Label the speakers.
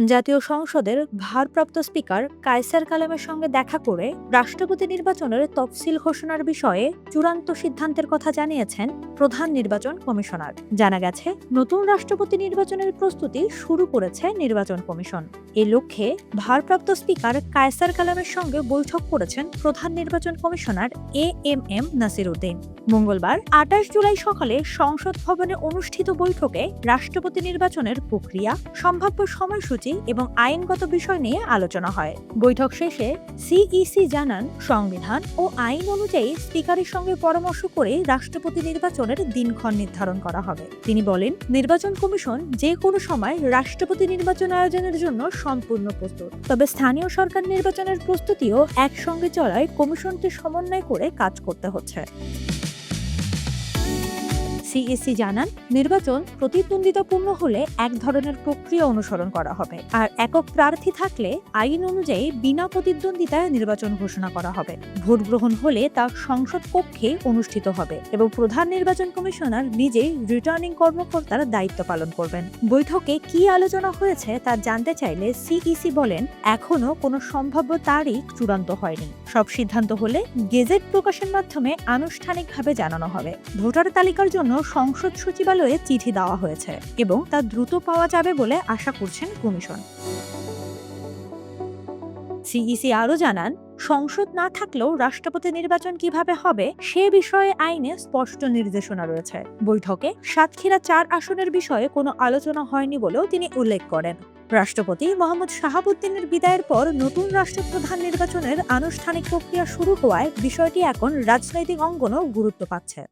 Speaker 1: জাতীয় সংসদের ভারপ্রাপ্ত স্পিকার কায়সার কালামের সঙ্গে দেখা করে রাষ্ট্রপতি নির্বাচনের তফসিল ঘোষণার বিষয়ে চূড়ান্ত সিদ্ধান্তের কথা জানিয়েছেন প্রধান নির্বাচন কমিশনার। জানা গেছে, নতুন রাষ্ট্রপতি নির্বাচনের প্রস্তুতি শুরু করেছে নির্বাচন কমিশন। এ লক্ষ্যে ভারপ্রাপ্ত স্পিকার কায়সার কালামের সঙ্গে বৈঠক করেছেন প্রধান নির্বাচন কমিশনার এএমএম নাসির উদ্দিন। মঙ্গলবার ২৮ জুলাই সকালে সংসদ ভবনে অনুষ্ঠিত বৈঠকে রাষ্ট্রপতি নির্বাচনের প্রক্রিয়া, সম্ভাব্য সময়সূচি এবং আইনগত বিষয় নিয়ে আলোচনা হয়। বৈঠক শেষে সিইসি জানান, সংবিধান ও আইন অনুযায়ী স্পিকারের সঙ্গে পরামর্শ করে রাষ্ট্রপতি নির্বাচনের দিনক্ষণ নির্ধারণ করা হবে। তিনি বলেন, নির্বাচন কমিশন যে কোনো সময় রাষ্ট্রপতি নির্বাচন আয়োজনের জন্য সম্পূর্ণ প্রস্তুত। তবে স্থানীয় সরকার নির্বাচনের প্রস্তুতিও একসঙ্গে চলায় কমিশনকে সমন্বয় করে কাজ করতে হচ্ছে। সিইসি জানান, নির্বাচন প্রতিদ্বন্দ্বিতাপূর্ণ হলে এক ধরনের প্রক্রিয়া অনুসরণ করা হবে, আর একক প্রার্থী থাকলে আইন অনুযায়ী বিনা প্রতিদ্বন্দ্বিতায় নির্বাচন ঘোষণা করা হবে। ভোট গ্রহণ হলে তা সংসদ কক্ষে অনুষ্ঠিত হবে এবং প্রধান নির্বাচন কমিশনার নিজেই রিটার্নিং কর্মকর্তার দায়িত্ব পালন করবেন। বৈঠকে কি আলোচনা হয়েছে তা জানতে চাইলে সিইসি বলেন, এখনো কোনো সম্ভাব্য তারিখ চূড়ান্ত হয়নি। সব সিদ্ধান্ত হলে গেজেট প্রকাশের মাধ্যমে আনুষ্ঠানিকভাবে জানানো হবে। ভোটার তালিকার জন্য সংসদ সচিবালয়ে চিঠি দেওয়া হয়েছে এবং তা দ্রুত পাওয়া যাবে বলে আশা করছেন কমিশন। সিইসি আরও জানান, সংসদ না থাকলেও রাষ্ট্রপতি নির্বাচন কিভাবে হবে সে বিষয়ে আইনে স্পষ্ট নির্দেশনা রয়েছে। বৈঠকে সাতক্ষীরা ৪ আসনের বিষয়ে কোনো আলোচনা হয়নি বলেও তিনি উল্লেখ করেন। রাষ্ট্রপতি মোহাম্মদ শাহাবুদ্দিনের বিদায়ের পর নতুন রাষ্ট্রপ্রধান নির্বাচনের আনুষ্ঠানিক প্রক্রিয়া শুরু হওয়ায় বিষয়টি এখন রাজনৈতিক অঙ্গনেও গুরুত্ব পাচ্ছে।